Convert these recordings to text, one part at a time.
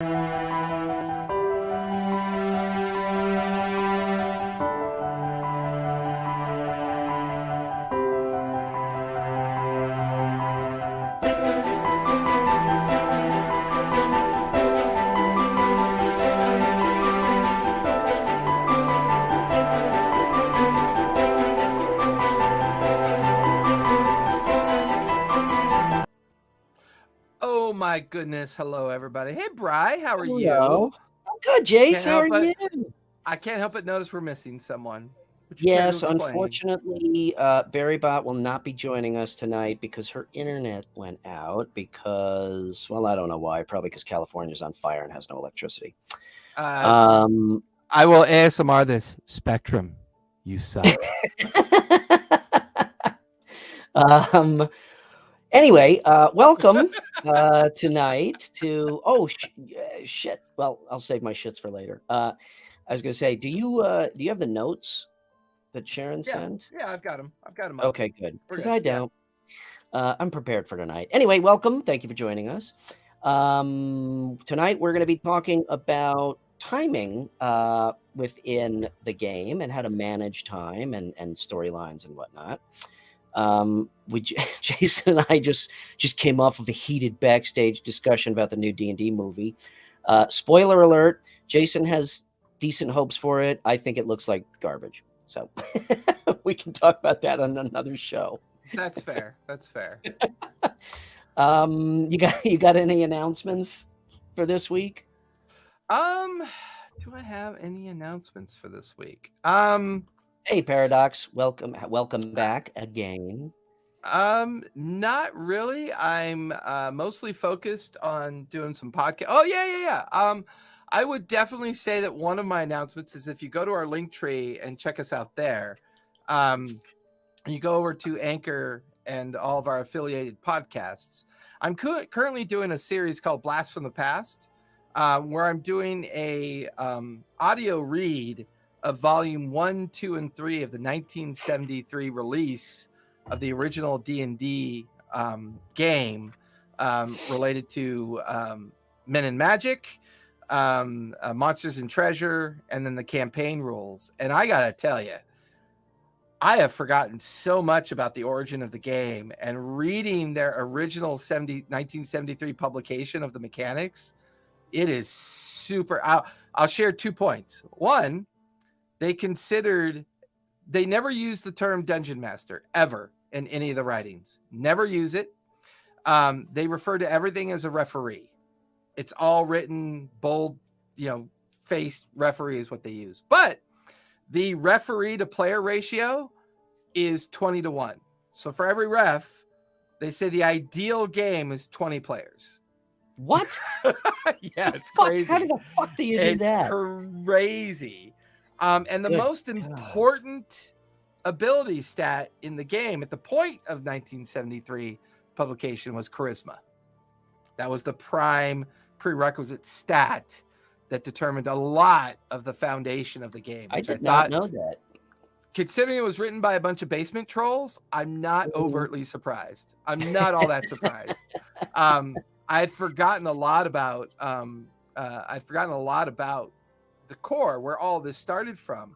Oh my goodness. Hello, everybody. Hey, Bri, how are Hello. you? I'm good, Jace. How are you? I can't help but notice we're missing someone. Would you Yes, care to explain? unfortunately, Barrybot will not be joining us tonight because her internet went out because, well, I don't know why. Probably because California's on fire and has no electricity. I will ASMR this. Spectrum, you suck. Anyway, welcome tonight to, shit. Well, I'll save my shits for later. I was going to say, do you have the notes that Sharon sent? Yeah, I've got them. Okay, good. Because I don't. I'm prepared for tonight. Anyway, welcome. Thank you for joining us. Tonight we're going to be talking about timing within the game and how to manage time and storylines and whatnot. Jason and I just came off of a heated backstage discussion about the new D&D movie. Spoiler alert, Jason has decent hopes for it. I think it looks like garbage. So we can talk about that on another show. That's fair. You got any announcements for this week? Do I have any announcements for this week? Hey, Paradox, welcome back again. Not really. I'm mostly focused on doing some podcast. Oh yeah. I would definitely say that one of my announcements is if you go to our link tree and check us out there, you go over to Anchor and all of our affiliated podcasts. I'm currently doing a series called Blast from the Past, where I'm doing a audio read of volume 1, 2, and 3 of the 1973 release of the original D&D game related to Men and Magic, Monsters and Treasure, and then the campaign rules. And I gotta tell you, I have forgotten so much about the origin of the game, and reading their original 1973 publication of the mechanics, it is super. I'll share 2 points. One, they never used the term dungeon master ever in any of the writings. Never use it. They refer to everything as a referee. It's all written bold, faced referee is what they use. But the referee to player ratio is 20-1. So for every ref, they say the ideal game is 20 players. What? Yeah, it's crazy. How the fuck do you do that? It's crazy. And the most important ability stat in the game at the point of 1973 publication was charisma. That was the prime prerequisite stat that determined a lot of the foundation of the game. I did not know that. Considering it was written by a bunch of basement trolls, I'm not overtly surprised. I'm not all that surprised. I had forgotten a lot about the core, where all this started from.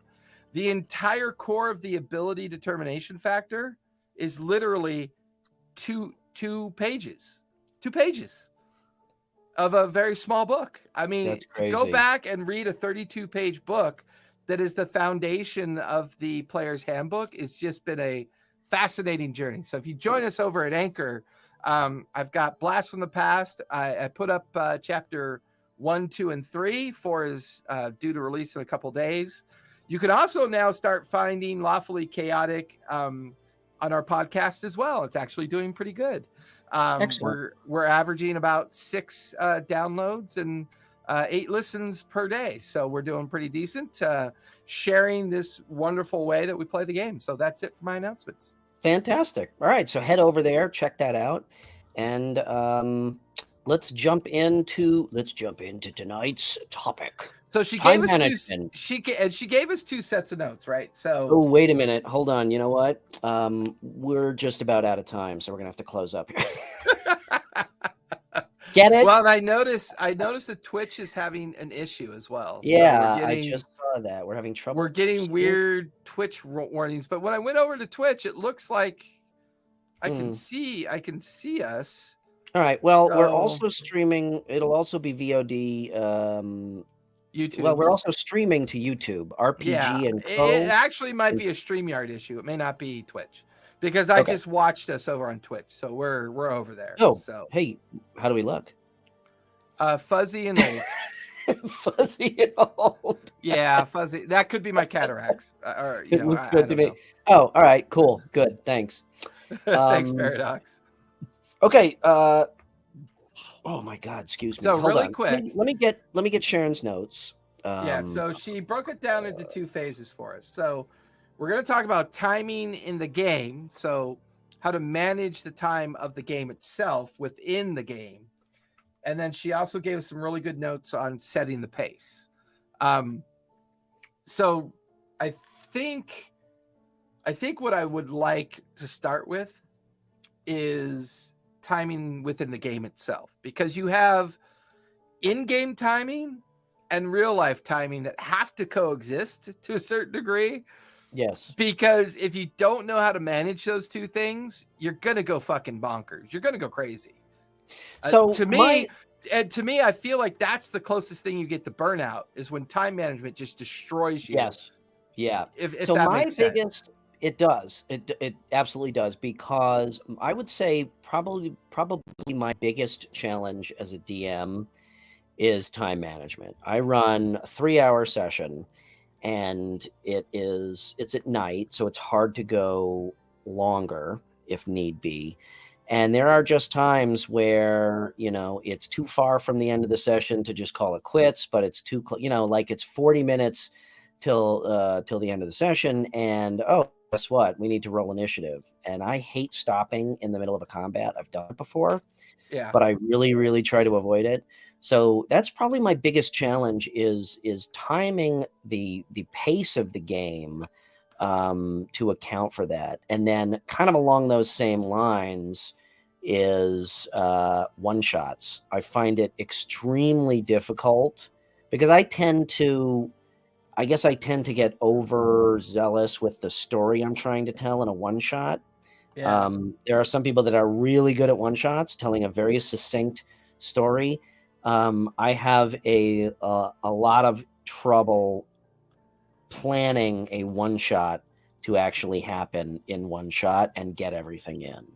The entire core of the ability determination factor is literally two pages of a very small book. I mean, to go back and read a 32-page book that is the foundation of the player's handbook, it's just been a fascinating journey. So if you join us over at Anchor, I've got Blast from the Past. I put up chapter 1, 2, and 3. 4 is due to release in a couple days. You can also now start finding Lawfully Chaotic on our podcast as well. It's actually doing pretty good. We're averaging about 6 downloads and 8 listens per day. So we're doing pretty decent, sharing this wonderful way that we play the game. So that's it for my announcements. Fantastic. All right. So head over there, check that out. And let's jump into tonight's topic. So she gave us 2 sets of notes, right? So wait a minute, hold on. You know what? We're just about out of time, so we're gonna have to close up here. Get it? Well, and I noticed that Twitch is having an issue as well. So Yeah, I just saw that. We're having trouble. we're getting weird Twitch warnings. But when I went over to Twitch, it looks like I can see us. All right. Well, we're So- also streaming. It'll also be VOD. YouTube. Well, we're also streaming to YouTube, RPG and Co. It actually might be a StreamYard issue. It may not be Twitch, because I just watched us over on Twitch, so we're over there. Oh, so hey, how do we look? Fuzzy and old. Fuzzy and old. Yeah, fuzzy. That could be my cataracts, or It looks good to me. know. Oh, all right, cool, good, thanks. Thanks, Paradox. Okay. Oh my God, excuse me. So Hold really on. quick, let me get Sharon's notes. yeah. So she broke it down into 2 phases for us. So we're going to talk about timing in the game. So how to manage the time of the game itself within the game. And then she also gave us some really good notes on setting the pace. So I think what I would like to start with is timing within the game itself, because you have in-game timing and real-life timing that have to coexist to a certain degree. Yes. Because if you don't know how to manage those 2 things, you're gonna go fucking bonkers. You're gonna go crazy. So to me, I feel like that's the closest thing you get to burnout, is when time management just destroys you. Yes. Yeah. If so that my makes sense. biggest, it does. It absolutely does, because I would say probably my biggest challenge as a DM is time management. I run a 3-hour session, and it's at night, so it's hard to go longer if need be. And there are just times where, it's too far from the end of the session to just call it quits, but it's too, like it's 40 minutes till the end of the session, and guess what? We need to roll initiative. And I hate stopping in the middle of a combat. I've done it before, but I really, really try to avoid it. So that's probably my biggest challenge is timing the pace of the game to account for that. And then kind of along those same lines is one-shots. I find it extremely difficult because I tend to get overzealous with the story I'm trying to tell in a one-shot. Yeah. There are some people that are really good at one-shots, telling a very succinct story. I have a lot of trouble planning a one-shot to actually happen in one shot and get everything in.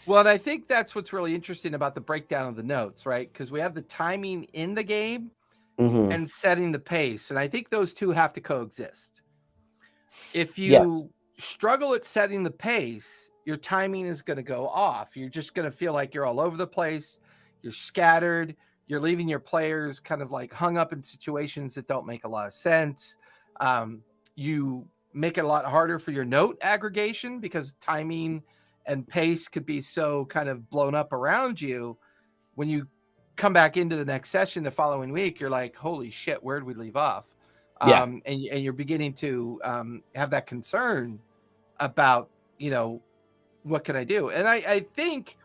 Well, and I think that's what's really interesting about the breakdown of the notes, right? Because we have the timing in the game and setting the pace. And I think those 2 have to coexist. If you struggle at setting the pace, your timing is going to go off. You're just going to feel like you're all over the place. You're scattered. You're leaving your players kind of like hung up in situations that don't make a lot of sense. You make it a lot harder for your note aggregation, because timing and pace could be so kind of blown up around you. When you come back into the next session the following week, you're like, holy shit, where did we leave off? And you're beginning to have that concern about, what can I do? And I think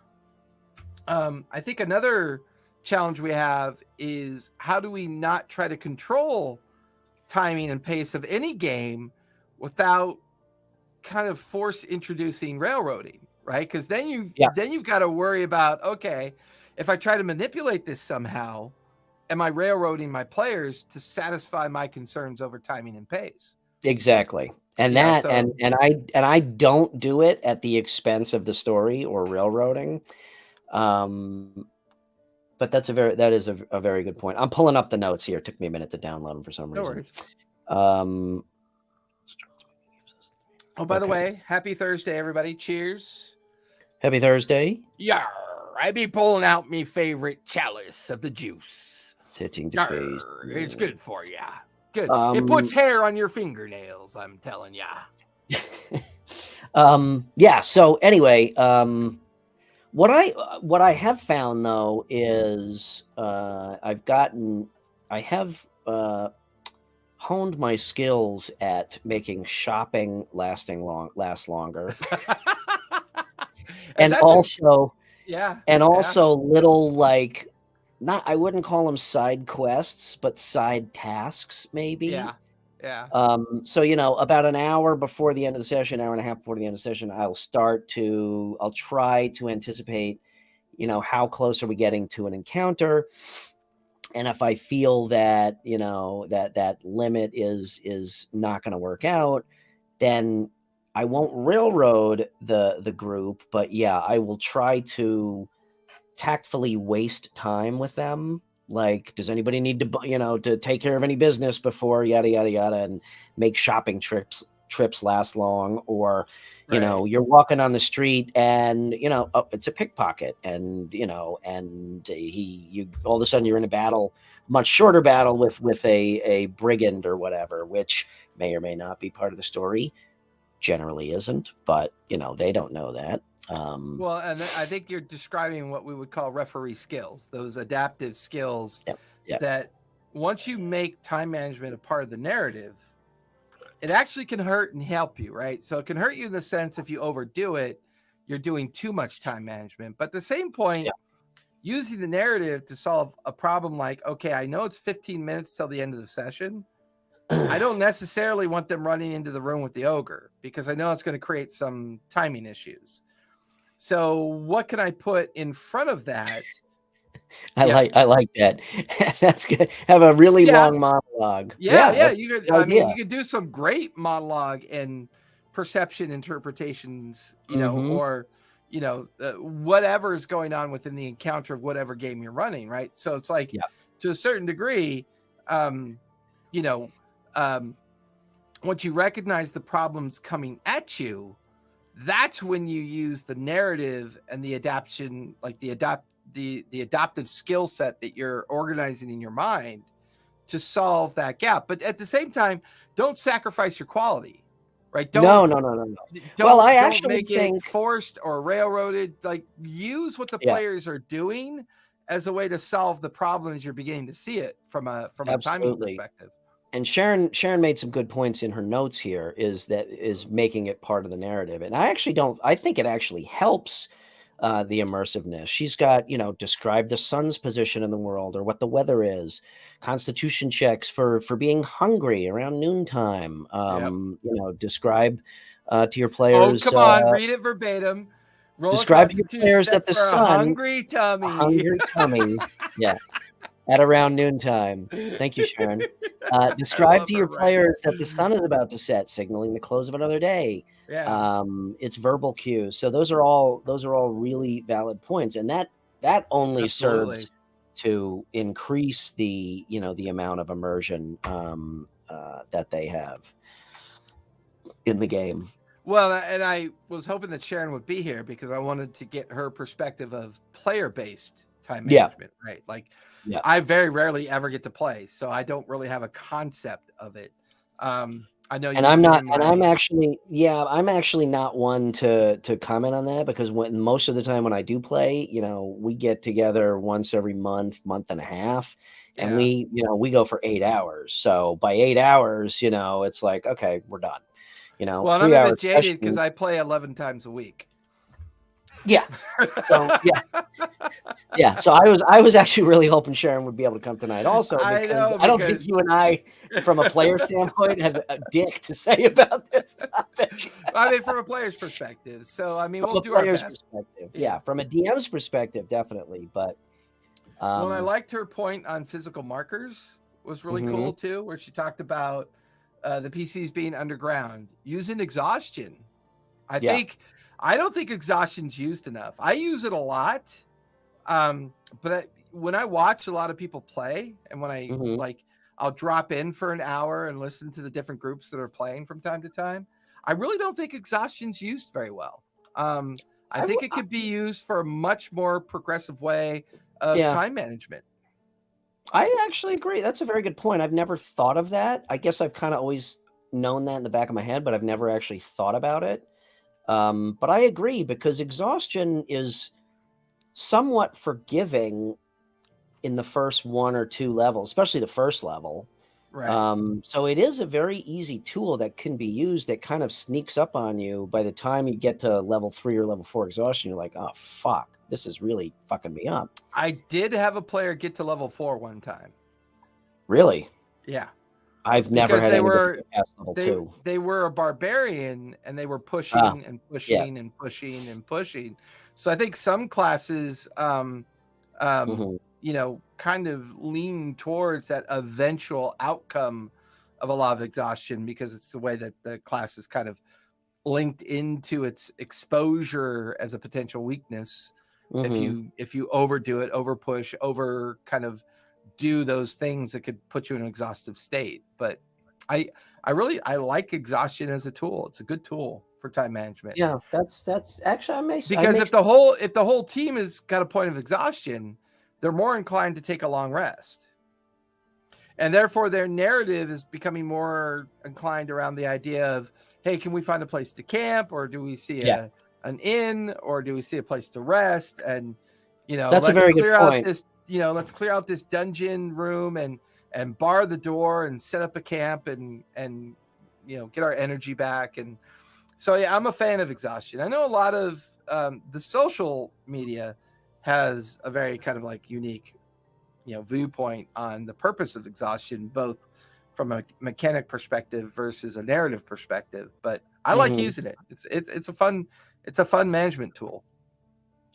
another challenge we have is, how do we not try to control timing and pace of any game without kind of force introducing railroading, right? Because then you've got to worry about, okay, if I try to manipulate this somehow, am I railroading my players to satisfy my concerns over timing and pace? Exactly. And I don't do it at the expense of the story or railroading. But that is a very good point. I'm pulling up the notes here. It took me a minute to download them for some reason. No worries. By the way, happy Thursday, everybody. Cheers. Happy Thursday. Yar, I be pulling out me favorite chalice of the juice. Setting the pace. It's good for ya. Good. It puts hair on your fingernails, I'm telling ya. So anyway, what I have found though is I have honed my skills at making shopping last longer. and also Yeah. and Yeah. also little like not I wouldn't call them side quests, but side tasks maybe. Yeah. Yeah. So about an hour before the end of the session, hour and a half before the end of the session, I'll try to anticipate, how close are we getting to an encounter, and if I feel that that limit is not going to work out, then I won't railroad the group, but yeah, I will try to tactfully waste time with them. Like, does anybody need to take care of any business before yada yada yada, and make shopping trips last long, or Right. you're walking on the street and oh, it's a pickpocket, and you all of a sudden you're in a battle, much shorter battle with a brigand or whatever, which may or may not be part of the story. Generally isn't, but they don't know that. Well, and I think you're describing what we would call referee skills, those adaptive skills Yep, yep. that once you make time management a part of the narrative, it actually can hurt and help you, right? So it can hurt you in the sense if you overdo it, you're doing too much time management. But at the same point, Yeah. using the narrative to solve a problem like, okay, I know it's 15 minutes till the end of the session. I don't necessarily want them running into the room with the ogre because I know it's going to create some timing issues. So what can I put in front of that? I Yeah. like that. That's good. Have a really Yeah. long monologue. Yeah. Yeah, that's You a could, good I mean, idea. you could do some great monologue and perception interpretations, Mhm. or, whatever is going on within the encounter of whatever game you're running. Right. So it's like, Yeah. to a certain degree, you know, um, once you recognize the problems coming at you, that's when you use the narrative and the adaptation, like the adaptive skill set that you're organizing in your mind to solve that gap. But at the same time, don't sacrifice your quality, right? No, Don't no, no, no, no. Well, I don't actually make it think forced or railroaded. Like, use what the yeah, players are doing as a way to solve the problems you're beginning to see it from a timing absolutely. perspective. And Sharon made some good points in her notes here, is making it part of the narrative. And I think it actually helps the immersiveness. She's got, describe the sun's position in the world or what the weather is, constitution checks for being hungry around noontime. Yep. Describe to your Oh, players, come on, read it verbatim. Roll a describe to your constitution players check that the for a sun, hungry a tummy. hungry tummy, yeah, at around noontime. Thank you, Sharon. I Describe love to her your writing. players that the sun is about to set, signaling the close of another day. Yeah, It's verbal cues. So those are all really valid points, and that only absolutely. serves to increase the amount of immersion that they have in the game. Well, and I was hoping that Sharon would be here because I wanted to get her perspective of player-based time Yeah, management, right? Like, yeah. I very rarely ever get to play, so I don't really have a concept of it. I know And you've I'm been not, in and my I'm actually not one to comment on that, because when most of the time when I do play, we get together once every month and a half, and yeah. we go for 8 hours. So by 8 hours, it's like, okay, we're done. Well, and I'm Three a hour bit jaded because session. I play 11 times a week. Yeah. So yeah. So I was actually really hoping Sharon would be able to come tonight also, I because know, I don't think because you and I, from a player standpoint, have a dick to say about this topic. I mean, from a player's perspective. So, I mean, From we'll a do our player's best. perspective, Yeah. yeah. From a DM's perspective, definitely. But Well, and I um, liked her point on physical markers was really mhm, cool too, where she talked about the PCs being underground using exhaustion. yeah, I don't think exhaustion's used enough. I use it a lot, but when I watch a lot of people play, and when I mhm. like, I'll drop in for an hour and listen to the different groups that are playing from time to time. I really don't think exhaustion's used very well. I I, w- think it could be used for a much more progressive way of yeah, time management. I actually agree. That's a very good point. I've never thought of that. I guess I've kind of always known that in the back of my head, but I've never actually thought about it. But I agree, because exhaustion is somewhat forgiving in the first one or two levels, especially the first level. Right. So it is a very easy tool that can be used, that kind of sneaks up on you by the time you get to level 3 or level 4 exhaustion. You're like, oh, fuck. this is really fucking me up. I did have a player get to level 4 one time. Really? Yeah. I've never Because had they anybody were get past level 2. they were a barbarian and they were pushing and yeah. pushing and pushing and pushing. So I think some classes you know, kind of lean towards that eventual outcome of a lot of exhaustion because it's the way that the class is kind of linked into its exposure as a potential weakness. If you overdo it, over push, over kind of do those things that could put you in an exhaustive state. But I like exhaustion as a tool. It's a good tool for time management. Yeah, that's actually because if the whole team has got a point of exhaustion, they're more inclined to take a long rest. And therefore their narrative is becoming more inclined around the idea of, hey, can we find a place to camp, or do we see an inn, or do we see a place to rest? And you know, that's a very good point. Let's clear out this dungeon room and bar the door and set up a camp and you know, get our energy back. And so yeah, I'm a fan of exhaustion. I know a lot of the social media has a very kind of like unique, you know, viewpoint on the purpose of exhaustion, both from a mechanic perspective versus a narrative perspective. But I like using it. It's a fun management tool.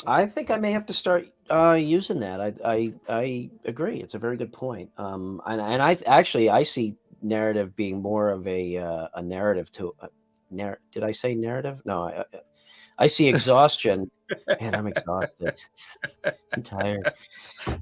I think I may have to start using that. I agree. It's a very good point. And I see narrative being more of a narrative to. Did I say narrative? No, I see exhaustion. Man, I'm exhausted. I'm tired.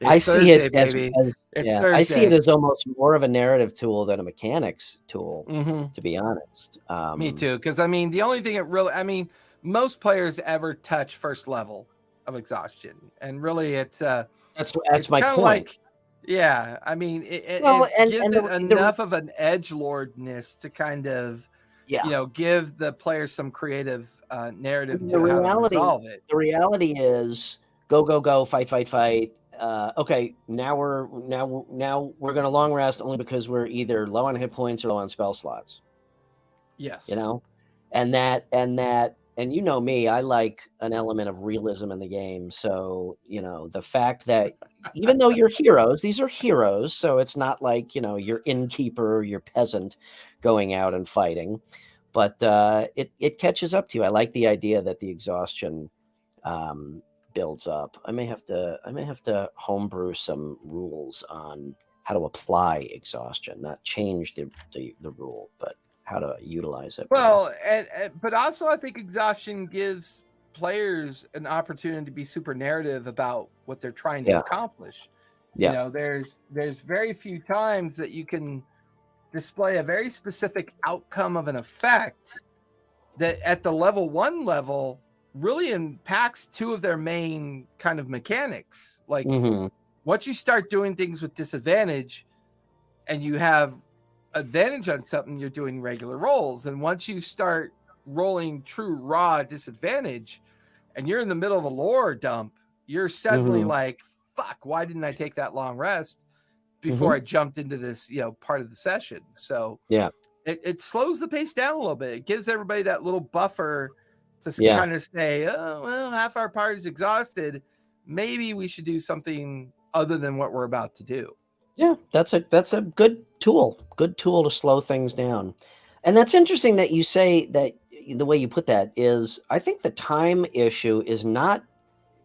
I see it as I see it as almost more of a narrative tool than a mechanics tool, to be honest. Me too, because I mean, the only thing most players ever touch first level of exhaustion, and really it's my point. Like, yeah, I mean, it gives it enough of an edgelordness to kind of you know, give the players some crewetive narrative to how to resolve it. The reality is go, fight. Okay, now we're gonna long rest only because we're either low on hit points or low on spell slots. Yes. You know, and you know me, I like an element of realism in the game. So, you know, the fact that even though you're heroes, these are heroes, so it's not like, you know, your innkeeper or your peasant going out and fighting. But it catches up to you. I like the idea that the exhaustion builds up. I may have to homebrew some rules on how to apply exhaustion, not change the rule, but how to utilize it. Well, but also I think exhaustion gives players an opportunity to be super narrative about what they're trying to accomplish. You know, there's very few times that you can display a very specific outcome of an effect that at the level 1 level really impacts two of their main kind of mechanics. Like once you start doing things with disadvantage and you have advantage on something, you're doing regular rolls. And once you start rolling true raw disadvantage and you're in the middle of a lore dump, you're suddenly like, fuck, why didn't I take that long rest before I jumped into this, you know, part of the session? So it slows the pace down a little bit. It gives everybody that little buffer to kind of say, oh, well, half our party's exhausted. Maybe we should do something other than what we're about to do. Yeah, that's a good tool to slow things down. And that's interesting that you say that. The way you put that is, I think the time issue is not,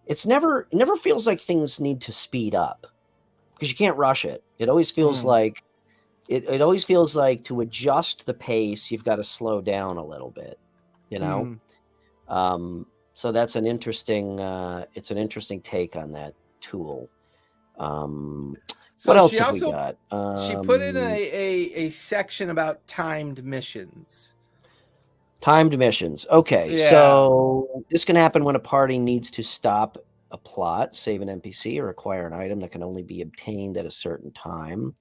it never feels like things need to speed up because you can't rush it. It always feels like it always feels like to adjust the pace, you've got to slow down a little bit, you know? So that's an interesting, it's an interesting take on that tool. So what else have we got? She put in a section about timed missions. Timed missions. Okay, so this can happen when a party needs to stop a plot, save an NPC, or acquire an item that can only be obtained at a certain time.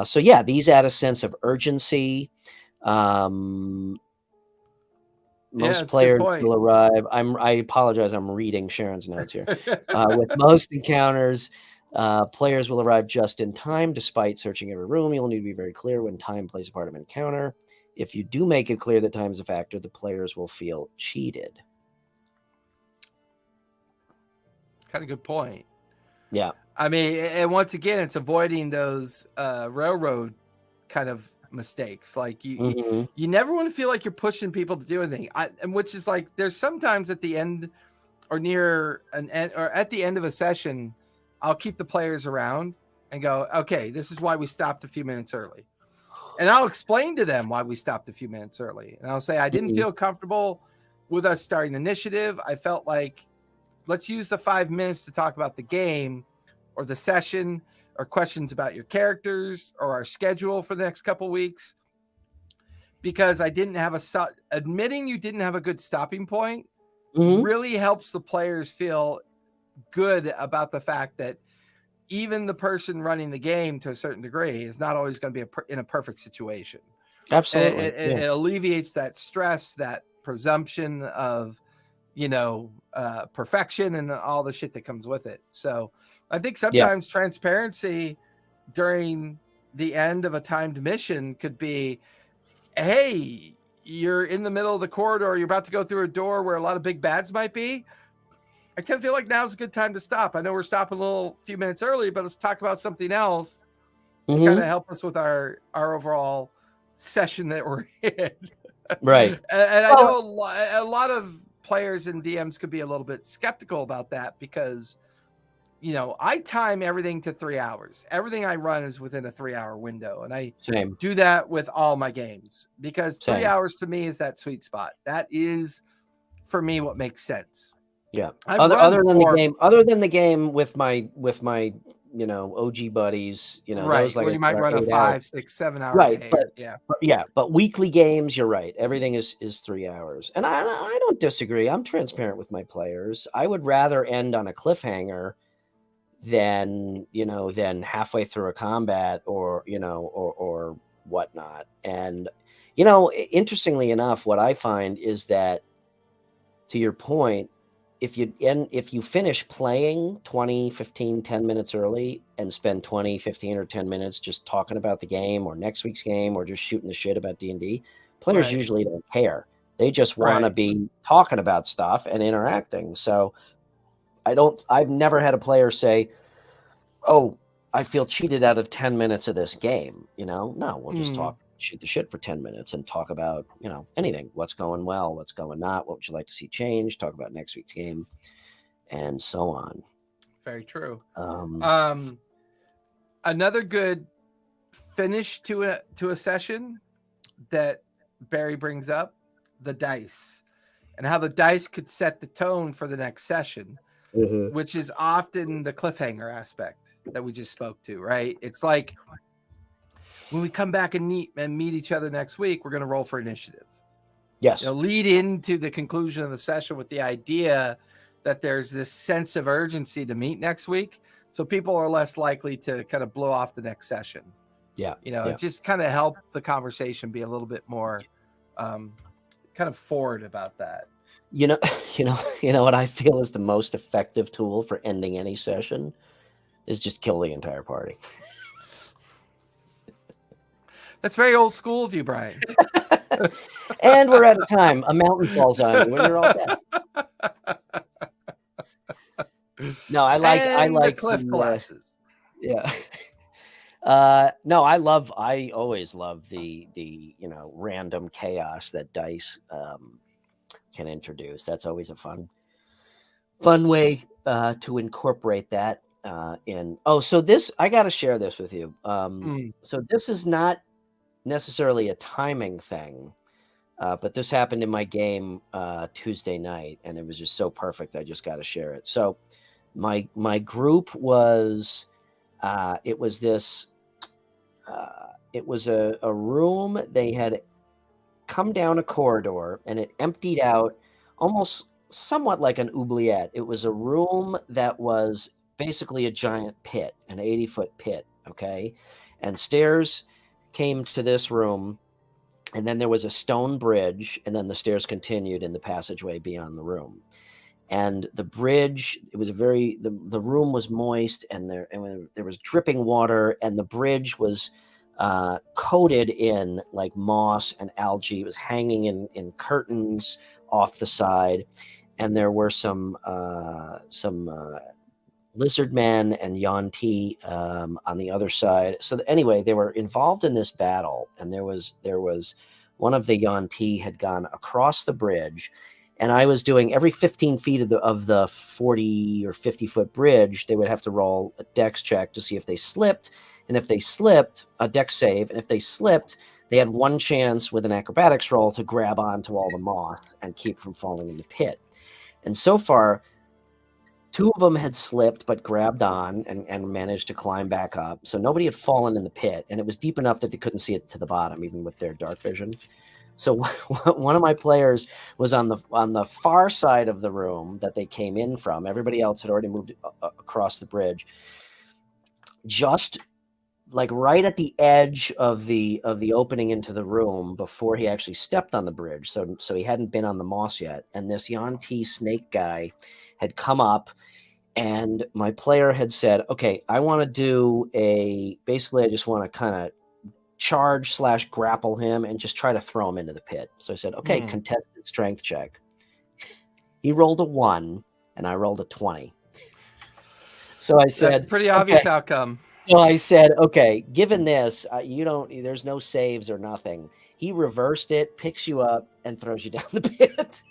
So yeah, these add a sense of urgency. Most players will arrive. I apologize. I'm reading Sharon's notes here. With most encounters, players will arrive just in time. Despite searching every room, you'll need to be very clear when time plays a part of an encounter. If you do make it clear that time is a factor, the players will feel cheated. kind of good point. Yeah. I mean, and once again, it's avoiding those railroad kind of mistakes. Like you never want to feel like you're pushing people to do anything. And which is like, there's sometimes at the end or near an end or at the end of a session, I'll keep the players around and go, okay, this is why we stopped a few minutes early. And I'll explain to them why we stopped a few minutes early. And I'll say, I didn't feel comfortable with us starting initiative. I felt like, let's use the 5 minutes to talk about the game or the session or questions about your characters or our schedule for the next couple weeks. Because I didn't have admitting you didn't have a good stopping point really helps the players feel good about the fact that even the person running the game to a certain degree is not always going to be in a perfect situation. Absolutely. It alleviates that stress, that presumption of, perfection and all the shit that comes with it. So I think sometimes transparency during the end of a timed mission could be, hey, you're in the middle of the corridor, you're about to go through a door where a lot of big bads might be. I kind of feel like now's a good time to stop. I know we're stopping a few minutes early, but let's talk about something else to kind of help us with our overall session that we're in. Right. And I know a lot of players and DMs could be a little bit skeptical about that because, I time everything to 3 hours. Everything I run is within a 3-hour window. And I do that with all my games because 3 hours to me is that sweet spot. That is, for me, what makes sense. Yeah. Other than the game with my OG buddies, right. those, like, where you might run a 5, 6, 7 hour right, game. But weekly games, you're right. Everything is 3 hours, and I don't disagree. I'm transparent with my players. I would rather end on a cliffhanger than halfway through a combat or whatnot. And interestingly enough, what I find is that, to your point, if you finish playing 20, 15, 10 minutes early and spend 20, 15 or 10 minutes just talking about the game or next week's game or just shooting the shit about D&D, players usually don't care. They just want to be talking about stuff and interacting. So I've never had a player say, oh, I feel cheated out of 10 minutes of this game. No, we'll just shoot the shit for 10 minutes and talk about, anything, what's going well, what's going not, what would you like to see change, talk about next week's game, and so on. Very true. Another good finish to a session that Barry brings up, the dice, and how the dice could set the tone for the next session, which is often the cliffhanger aspect that we just spoke to, right? It's like, when we come back and meet each other next week, we're going to roll for initiative. Yes. Lead into the conclusion of the session with the idea that there's this sense of urgency to meet next week. So people are less likely to kind of blow off the next session. Yeah. It just kind of helped the conversation be a little bit more kind of forward about that. What I feel is the most effective tool for ending any session is just kill the entire party. That's very old school of you, Brian. And we're out of time. A mountain falls on you when you're all dead. No, I like the cliff collapses. Yeah. No, I always love the random chaos that dice can introduce. That's always a fun way to incorporate that in. Oh, so this, I got to share this with you. So this is not necessarily a timing thing, but this happened in my game Tuesday night, and it was just so perfect. I just got to share it. So my group was it was a room. They had come down a corridor, and it emptied out almost somewhat like an oubliette. It was a room that was basically a giant pit, an 80-foot pit. Okay, and stairs came to this room, and then there was a stone bridge, and then the stairs continued in the passageway beyond the room. And the bridge, it was the room was moist, and there was dripping water, and the bridge was coated in like moss and algae. It was hanging in curtains off the side, and there were some Lizard Man and Yon T on the other side. So anyway, they were involved in this battle, and there was one of the Yon T had gone across the bridge, and I was doing every 15 feet of the 40 or 50-foot bridge. They would have to roll a dex check to see if they slipped, and if they slipped, a dex save, and if they slipped, they had one chance with an acrobatics roll to grab onto all the moss and keep from falling in the pit. And so far, 2 of them had slipped but grabbed on and managed to climb back up. So nobody had fallen in the pit, and it was deep enough that they couldn't see it to the bottom, even with their dark vision. So one of my players was on the far side of the room that they came in from. Everybody else had already moved across the bridge, just like right at the edge of the opening into the room before he actually stepped on the bridge. So he hadn't been on the moss yet. And this Yon T snake guy had come up, and my player had said, okay, I want to do basically I just want to kind of charge / grapple him and just try to throw him into the pit. So I said, okay, contested strength check. He rolled a 1 and I rolled a 20. So I said, that's a pretty obvious outcome. So I said, okay, given this, there's no saves or nothing. He reversed it, picks you up, and throws you down the pit.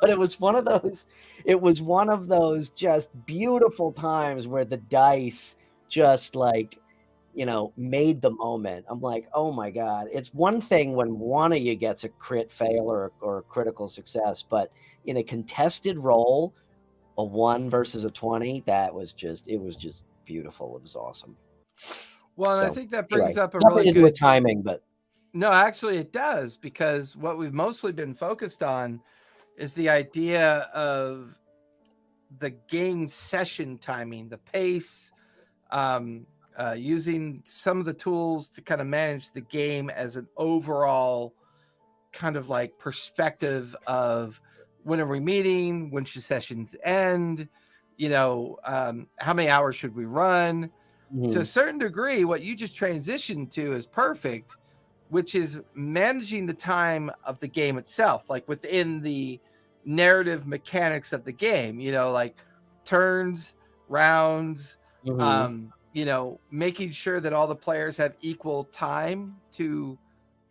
But it was one of those just beautiful times where the dice just made the moment. I'm like, oh my God. It's one thing when one of you gets a crit fail or a critical success, but in a contested roll, a 1 versus a 20, it was just beautiful. It was awesome. Well, and I think that brings up a nothing really to do good with timing, but no, actually it does, because what we've mostly been focused on is the idea of the game session timing, the pace, using some of the tools to kind of manage the game as an overall kind of like perspective of when are we meeting, when should sessions end, how many hours should we run. To a certain degree, what you just transitioned to is perfect, which is managing the time of the game itself, like within the narrative mechanics of the game, like turns, rounds, making sure that all the players have equal time to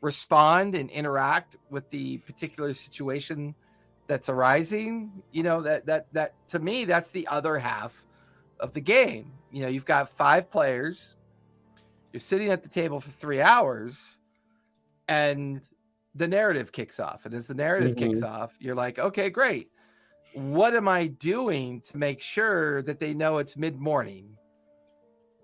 respond and interact with the particular situation that's arising. That to me, that's the other half of the game. You've got 5 players, you're sitting at the table for 3 hours, and the narrative kicks off. And as the narrative kicks off, you're like, okay, great. What am I doing to make sure that they know it's mid-morning?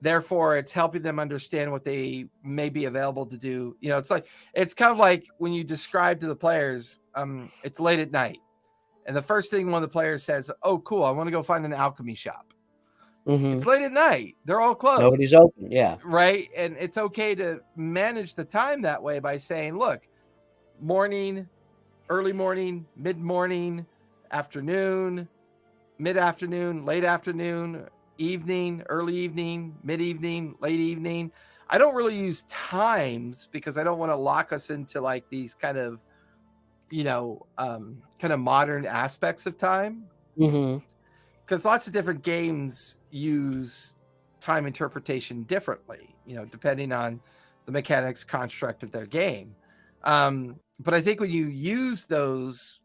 Therefore, it's helping them understand what they may be available to do. It's kind of like when you describe to the players, it's late at night. And the first thing one of the players says, oh, cool, I want to go find an alchemy shop. It's late at night. They're all closed. Nobody's open. Yeah. Right. And it's okay to manage the time that way by saying, look, morning, early morning, mid-morning, afternoon, mid-afternoon, late afternoon, evening, early evening, mid-evening, late evening. I don't really use times because I don't want to lock us into like these kind of, kind of modern aspects of time. Because lots of different games use time interpretation differently, depending on the mechanics construct of their game. But I think when you use those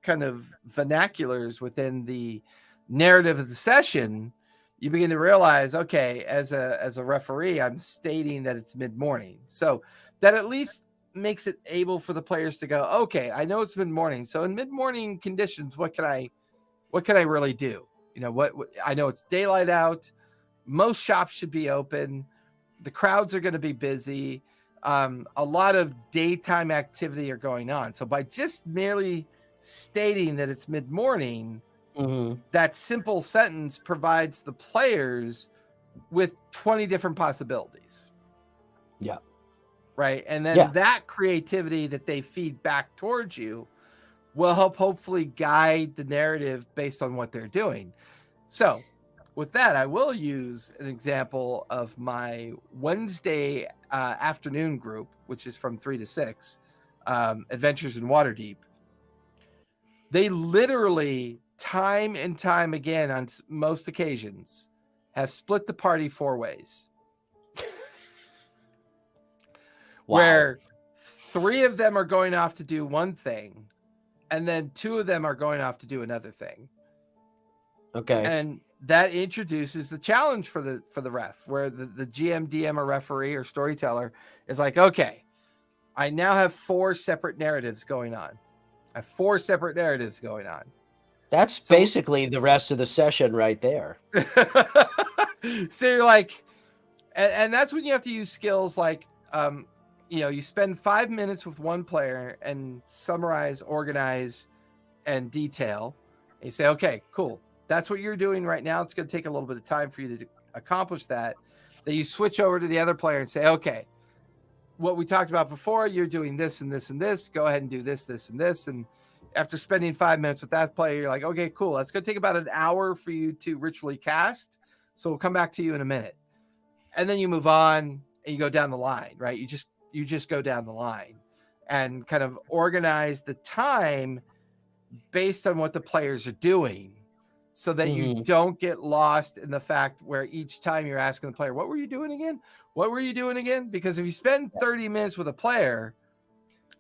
kind of vernaculars within the narrative of the session, you begin to realize, okay, as a referee, I'm stating that it's mid-morning. So that at least makes it able for the players to go, okay, I know it's mid-morning. So in mid-morning conditions, what can I really do? What I know it's daylight out. Most shops should be open. The crowds are going to be busy. A lot of daytime activity are going on. So by just merely stating that it's mid-morning, that simple sentence provides the players with 20 different possibilities. Yeah. Right. And then that creativity that they feed back towards you will help hopefully guide the narrative based on what they're doing. So with that, I will use an example of my Wednesday afternoon group, which is from 3 to 6, Adventures in Waterdeep. They literally time and time again on most occasions have split the party 4 ways. Wow. Where 3 of them are going off to do one thing, and then 2 of them are going off to do another thing. Okay. And that introduces the challenge for the ref, where the GM, DM, or referee or storyteller is like, okay, I now have 4 separate narratives going on. That's basically the rest of the session right there. So you're like, and that's when you have to use skills like, you spend 5 minutes with one player and summarize, organize, and detail. And you say, okay, cool. That's what you're doing right now. It's going to take a little bit of time for you to accomplish that. Then you switch over to the other player and say, okay, what we talked about before, you're doing this and this and this. Go ahead and do this, this, and this. And after spending 5 minutes with that player, you're like, okay, cool. That's going to take about an hour for you to ritually cast. So we'll come back to you in a minute. And then you move on and you go down the line, right? You just go down the line and kind of organize the time based on what the players are doing, so that you don't get lost in the fact where each time you're asking the player, what were you doing again? What were you doing again? Because if you spend 30 minutes with a player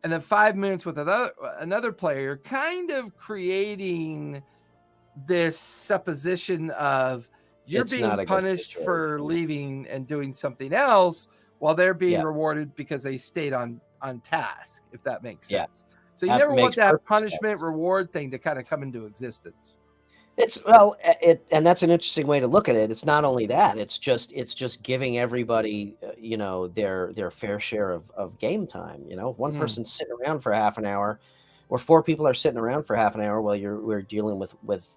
and then 5 minutes with another player, you're kind of creating this supposition of you're being punished for leaving and doing something else while they're being rewarded because they stayed on task, if that makes sense. So you never want that punishment reward thing to kind of come into existence. And that's an interesting way to look at it. It's not only that; it's just giving everybody, their fair share of game time. If one person's sitting around for half an hour, or 4 people are sitting around for half an hour while we're dealing with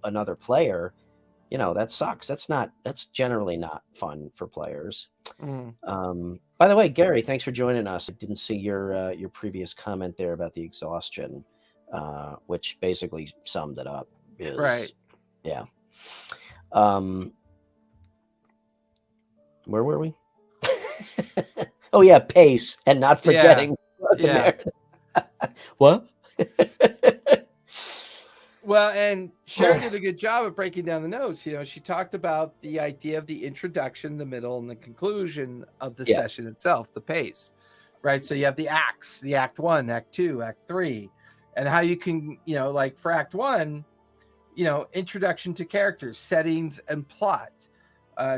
another player, that sucks. That's generally not fun for players. By the way, Gary, thanks for joining us. I didn't see your previous comment there about the exhaustion, which basically summed it up. Right. Yeah. Where were we? Oh yeah, pace and not forgetting the narrative. What? Well, and Sharon did a good job of breaking down the notes. She talked about the idea of the introduction, the middle, and the conclusion of the session itself, the pace, right? So you have the acts, the act 1, act 2, act 3, and how you can, like for act 1, introduction to characters, settings, and plot.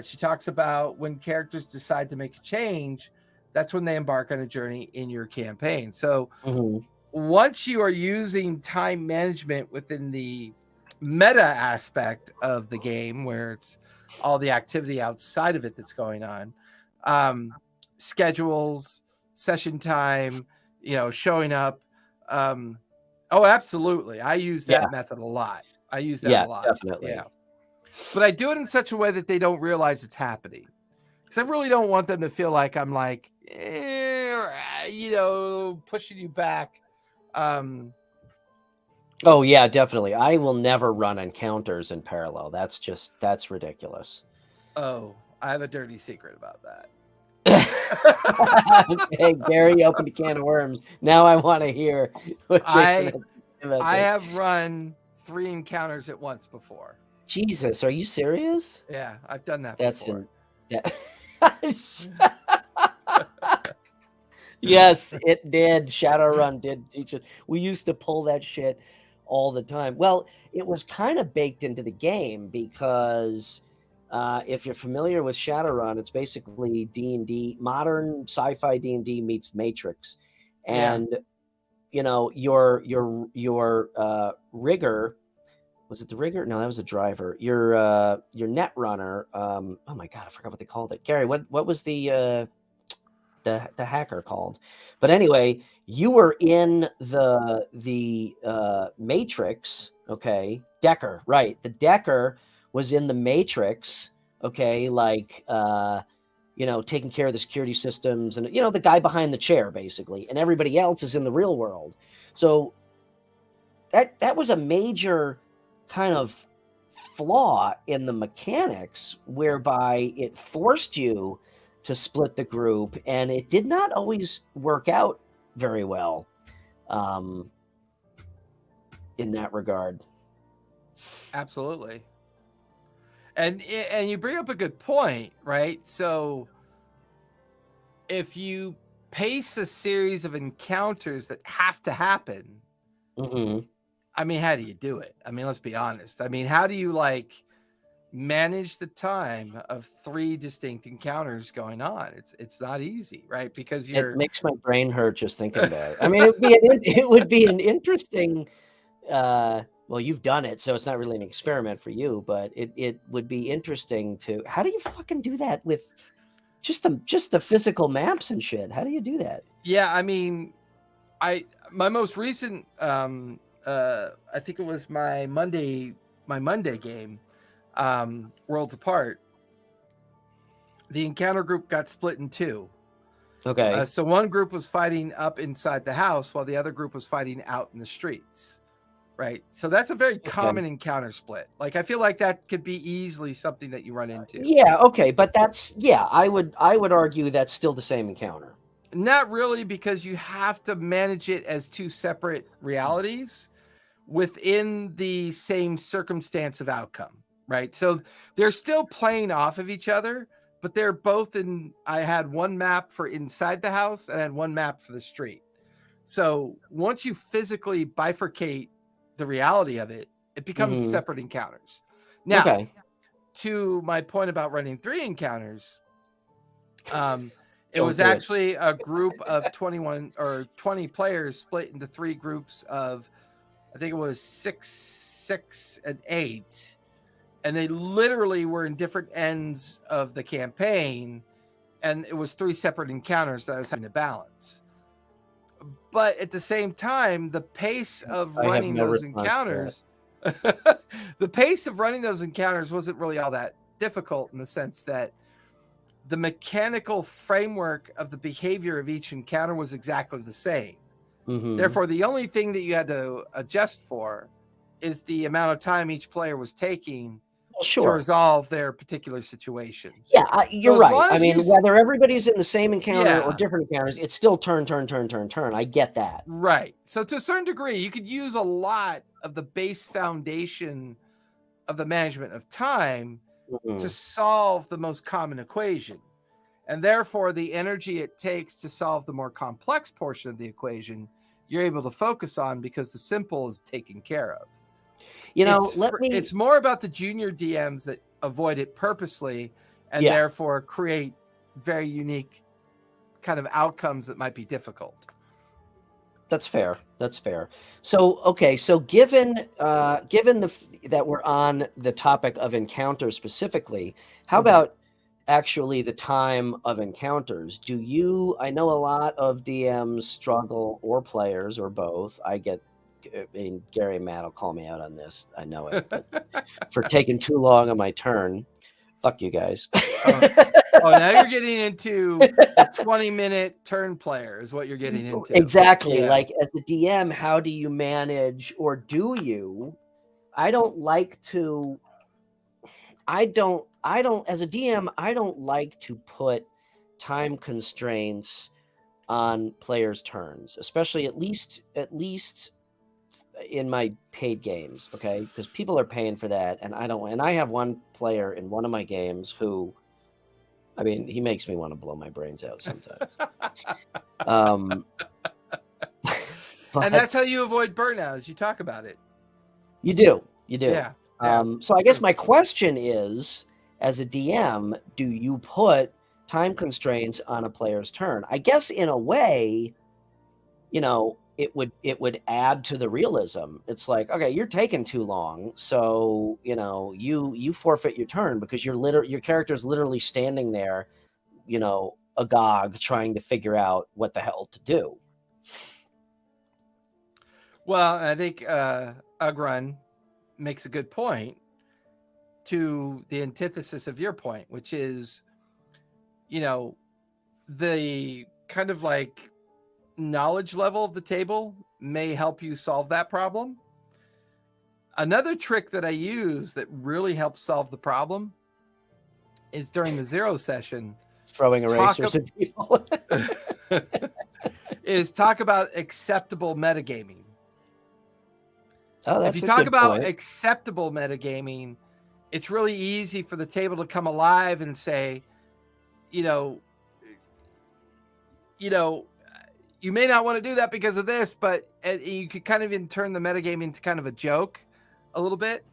She talks about when characters decide to make a change, that's when they embark on a journey in your campaign. So once you are using time management within the meta aspect of the game, where it's all the activity outside of it that's going on, schedules, session time, showing up. Oh, absolutely. I use that method a lot. I use that a lot. Definitely. Yeah. But I do it in such a way that they don't realize it's happening. Because I really don't want them to feel like I'm like, pushing you back. Oh yeah, definitely. I will never run encounters in parallel. That's ridiculous. Oh, I have a dirty secret about that. Hey, Gary opened a can of worms. Now I want to hear what Jason I have run 3 encounters at once before. Jesus, are you serious? Yeah, I've done that before. Yes, it did. Shadowrun did teach us. We used to pull that shit all the time. Well, it was kind of baked into the game because if you're familiar with Shadowrun, it's basically D&D, modern sci-fi D&D meets Matrix, and your rigger. Was it the rigger? No, that was the driver. Your net runner. Oh my god, I forgot what they called it. Gary, what was the hacker called? But anyway, you were in the Matrix. Okay, Decker. Right, the Decker was in the Matrix. Okay, like taking care of the security systems and the guy behind the chair basically, and everybody else is in the real world. So that was a major kind of flaw in the mechanics, whereby it forced you to split the group, and it did not always work out very well in that regard. Absolutely. And you bring up a good point, right? So if you pace a series of encounters that have to happen, Mm-hmm. I mean, how do you do it? I mean, let's be honest. I mean, how do you like manage the time of 3 distinct encounters going on? It's not easy, right? Because It you're makes my brain hurt just thinking about it. I mean, it would be an interesting. Well, you've done it, so it's not really an experiment for you, but it would be interesting to. How do you fucking do that with just the physical maps and shit? How do you do that? yeah, I mean, my most recent I think it was my Monday game, Worlds Apart. The encounter group got split in 2. Okay. So one group was fighting up inside the house while the other group was fighting out in the streets. Right. So that's a very Okay. common encounter split. Like I feel like that could be easily something that you run into. Yeah. Okay. But that's I would argue that's still the same encounter. Not really, because you have to manage it as 2 separate realities within the same circumstance of outcome, right? So they're still playing off of each other, but they're both in. I had one map for inside the house and I had one map for the street. So once you physically bifurcate the reality of it, it becomes Mm-hmm. separate encounters. Now, Okay. to my point about running 3 encounters, it Don't was do it. actually a group of 21 or 20 players split into 3 groups of, I think it was 6, 6, and 8. And they literally were in different ends of the campaign. And it was 3 separate encounters that I was having to balance. But at the same time, the pace of I have running no those response to encounters, the pace of running those encounters wasn't really all that difficult, in the sense that the mechanical framework of the behavior of each encounter was exactly the same. Mm-hmm. Therefore, the only thing that you had to adjust for is the amount of time each player was taking Well, to sure. resolve their particular situation. Yeah, you're So as right. long I as mean, you whether everybody's in the same encounter or Yeah. different encounters, it's still turn. I get that. Right. So to a certain degree, you could use a lot of the base foundation of the management of time Mhm. to solve the most common equation. And therefore, the energy it takes to solve the more complex portion of the equation, you're able to focus on, because the simple is taken care of. You know, It's more about the junior DMs that avoid it purposely and Yeah. therefore create very unique kind of outcomes that might be difficult. That's fair. That's fair. So, okay. So, given that we're on the topic of encounters specifically, how Mhm. about actually the time of encounters? I know a lot of DMs struggle, or players, or both. I mean, Gary and Matt will call me out on this. I know it, but for taking too long on my turn. Fuck you guys. Oh, now you're getting into the 20-minute turn player is what you're getting into. Exactly. Yeah. Like, as a DM, how do you manage, or do you? I don't, as a DM, I don't like to put time constraints on players' turns, especially at least in my paid games, okay? Because people are paying for that, and I have one player in one of my games who, I mean, he makes me want to blow my brains out sometimes. And that's how you avoid burnout, as you talk about it. You do. Yeah. So I guess my question is, as a DM, do you put time constraints on a player's turn? I guess in a way, it would add to the realism. It's like, okay, you're taking too long, so you forfeit your turn, because your character's literally standing there, agog, trying to figure out what the hell to do. Well, I think Ugrun makes a good point to the antithesis of your point, which is, the kind of like knowledge level of the table may help you solve that problem. Another trick that I use that really helps solve the problem is during the 0 session, Throwing erasers at people. is talk about acceptable metagaming. Oh, If that's you a talk good about point. acceptable metagaming, it's really easy for the table to come alive and say, you know, you know, you may not want to do that because of this, but you could kind of turn the metagame into kind of a joke a little bit.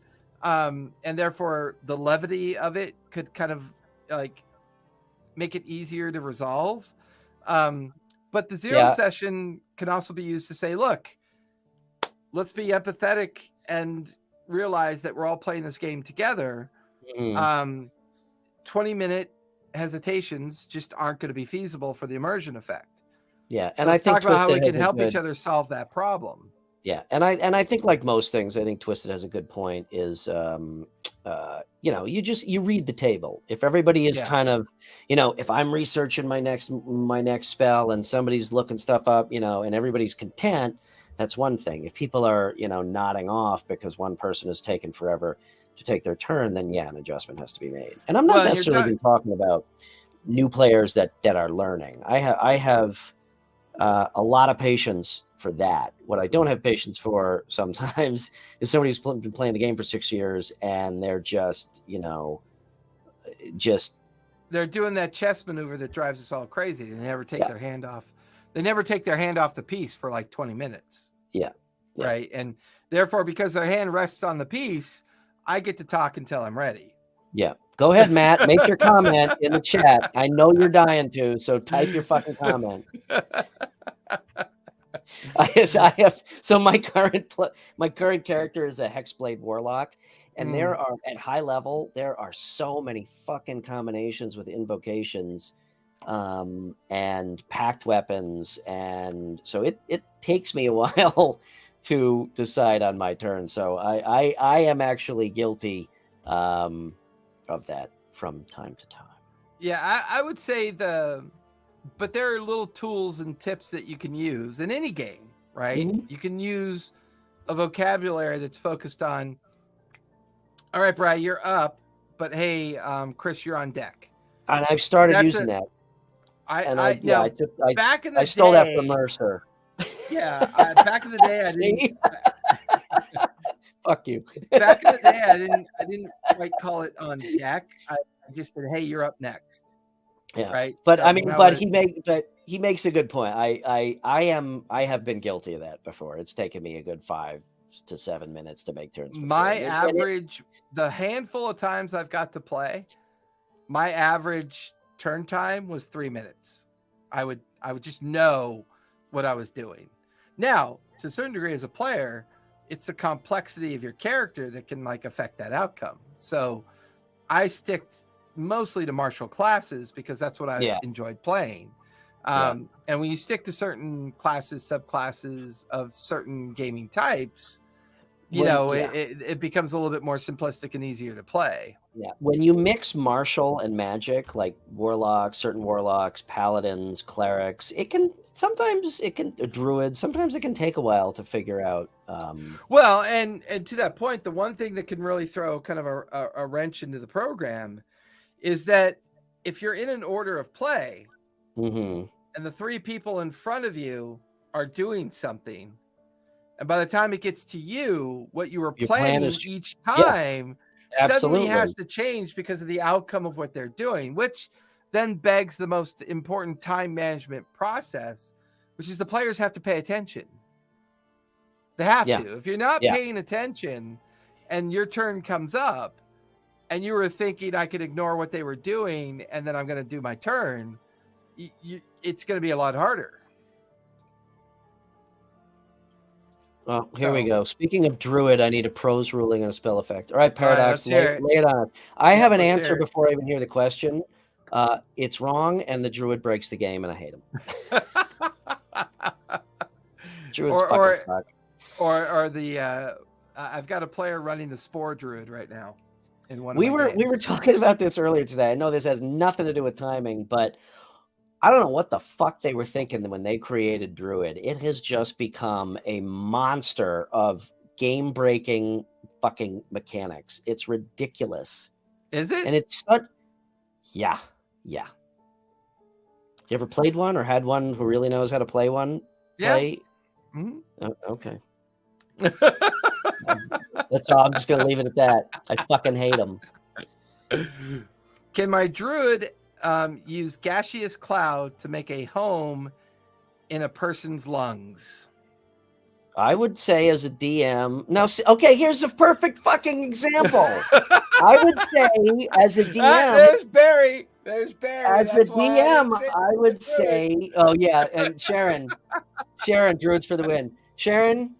And therefore the levity of it could kind of like make it easier to resolve. But the zero Yeah. session can also be used to say, look, let's be empathetic and realize that we're all playing this game together. Mhm. 20-minute hesitations just aren't going to be feasible for the immersion effect. Yeah, So and I let's think talk about how we Twisted can has a help each good other solve that problem. yeah, and I think like most things, I think Twisted has a good point. Is you know, you read the table. If everybody is Yeah. kind of, you know, if I'm researching my next spell and somebody's looking stuff up, you know, and everybody's content, that's one thing. If people are, you know, nodding off because one person has taken forever to take their turn, then yeah, an adjustment has to be made. And I'm not Well, and you're necessarily even talking about new players that are learning. I have a lot of patience for that. What I don't have patience for sometimes is somebody who's been playing the game for 6 years and they're just, you know, just they're doing that chess maneuver that drives us all crazy. They never take yeah, their hand off. They never take their hand off the piece for like 20 minutes. yeah, yeah. Right. And therefore, because their hand rests on the piece, I get to talk until I'm ready. Yeah. Go ahead, Matt. Make your comment in the chat. I know you're dying to, so type your fucking comment. I have so my current character is a Hexblade Warlock, and there are at high level there are so many fucking combinations with invocations, and packed weapons, and so it takes me a while to decide on my turn. So I am actually guilty of that from time to time. Yeah, I would say but there are little tools and tips that you can use in any game, right? Mhm. You can use a vocabulary that's focused on, all right, Brad, you're up, but hey, Chris, you're on deck. And I've started That's using it. that, and I now back in the I stole that from day, Mercer. yeah, back in the day, I didn't. See? Fuck you. Back in the day, I didn't quite call it on deck. I just said, hey, you're up next. Yeah. Right. But So I when mean, I but was, he makes a good point. I have been guilty of that before. It's taken me a good 5 to 7 minutes to make turns before. my average, the handful of times I've got to play, my average turn time was 3 minutes. I would just know what I was doing. Now, to a certain degree as a player, it's the complexity of your character that can like affect that outcome. So I stick mostly to martial classes because that's what I enjoyed playing. And when you stick to certain classes, subclasses of certain gaming types, it becomes a little bit more simplistic and easier to play. Yeah. When you mix martial and magic, like certain warlocks, paladins, clerics, druids, sometimes it can take a while to figure out. Well, and to that point, the one thing that can really throw kind of a wrench into the program is that if you're in an order of play Mm-hmm. and the 3 people in front of you are doing something, and by the time it gets to you, what you were planning each time suddenly has to change because of the outcome of what they're doing, which then begs the most important time management process, which is the players have to pay attention. They have to. If you're not paying attention and your turn comes up and you were thinking I could ignore what they were doing and then I'm going to do my turn, it's going to be a lot harder. Well, here we go. Speaking of druid, I need a prose ruling on a spell effect. All right, Paradox, lay it on. I have an answer before I even hear the question. It's wrong, and the druid breaks the game, and I hate him. Druids fucking suck. Or the I've got a player running the Spore Druid right now. We were talking about this earlier today. I know this has nothing to do with timing, but I don't know what the fuck they were thinking when they created Druid. It has just become a monster of game-breaking fucking mechanics. It's ridiculous. Is it? And it's yeah. You ever played one or had one who really knows how to play one? Yeah. Mm-hmm. Oh, okay. That's all. I'm just gonna leave it at that. I fucking hate them. Can my druid use gaseous cloud to make a home in a person's lungs? I would say as a DM. Now, okay, here's a perfect fucking example. I would say as a DM. There's Barry. There's Barry. As a DM, I would say, oh yeah, and Sharon, druids for the win. Sharon,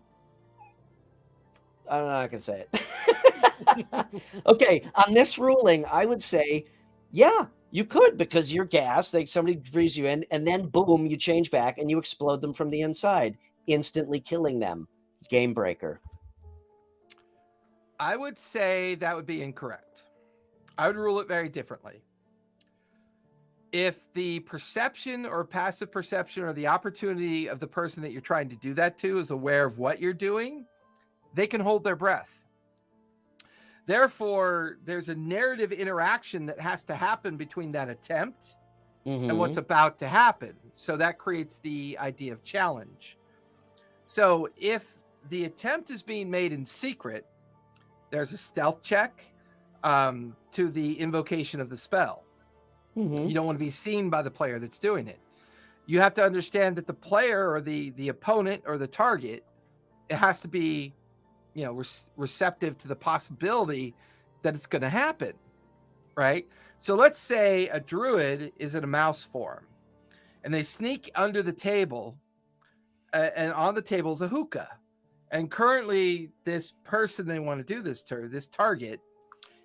I'm not gonna say it. Okay, on this ruling, I would say, yeah, you could, because you're gas. Somebody breathes you in, and then boom, you change back and you explode them from the inside, instantly killing them. Game breaker. I would say that would be incorrect. I would rule it very differently. If the perception or passive perception or the opportunity of the person that you're trying to do that to is aware of what you're doing, they can hold their breath. Therefore, there's a narrative interaction that has to happen between that attempt and what's about to happen. So that creates the idea of challenge. So if the attempt is being made in secret, there's a stealth check to the invocation of the spell. You don't want to be seen by the player that's doing it. You have to understand that the player or the opponent or the target, it has to be, receptive to the possibility that it's going to happen, right? So let's say a druid is in a mouse form and they sneak under the table, and on the table is a hookah. And currently this person they want to do this to, this target,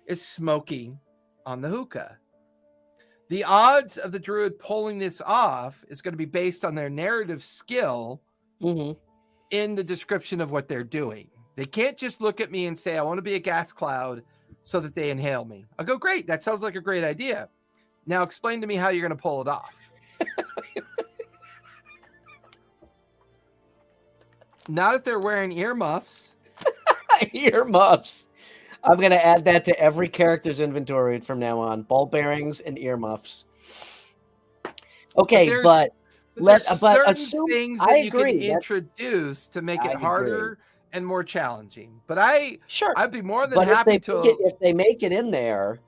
is smoking on the hookah. The odds of the druid pulling this off is going to be based on their narrative skill in the description of what they're doing. They can't just look at me and say, I want to be a gas cloud so that they inhale me. I'll go, great. That sounds like a great idea. Now explain to me how you're going to pull it off. Not if they're wearing earmuffs. Earmuffs. I'm going to add that to every character's inventory from now on. Ball bearings and earmuffs. Okay, but assume things that you can introduce to make it harder and more challenging. But I'd be more than happy if they make it in there,